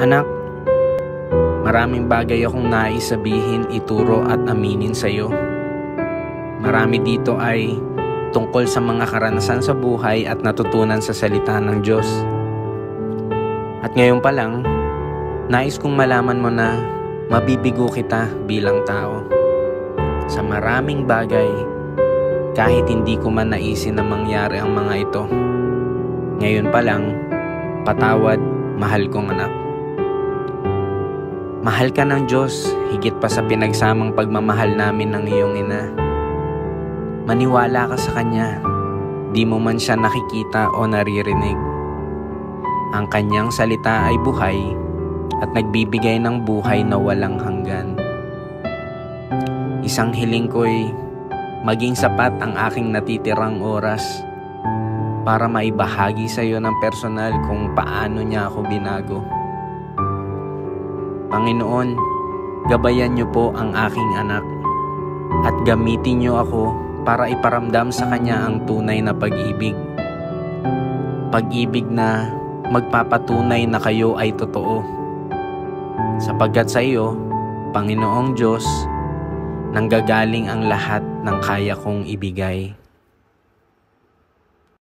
Anak, maraming bagay akong nais sabihin, ituro at aminin sa iyo. Marami dito ay tungkol sa mga karanasan sa buhay at natutunan sa salita ng Diyos. At ngayon pa lang, nais kong malaman mo na mabibigo kita bilang tao. Sa maraming bagay, kahit hindi ko man naisin na mangyari ang mga ito. Ngayon pa lang, patawad, mahal kong anak. Mahal ka ng Diyos, higit pa sa pinagsamang pagmamahal namin ng iyong ina. Maniwala ka sa Kanya, di mo man siya nakikita o naririnig. Ang Kanyang salita ay buhay at nagbibigay ng buhay na walang hanggan. Isang hiling ko'y maging sapat ang aking natitirang oras para maibahagi sa iyo ng personal kung paano niya ako binago. Panginoon, gabayan niyo po ang aking anak at gamitin niyo ako para iparamdam sa kanya ang tunay na pag-ibig. Pag-ibig na magpapatunay na kayo ay totoo. Sapagkat sa iyo, Panginoong Diyos, nanggagaling ang lahat ng kaya kong ibigay.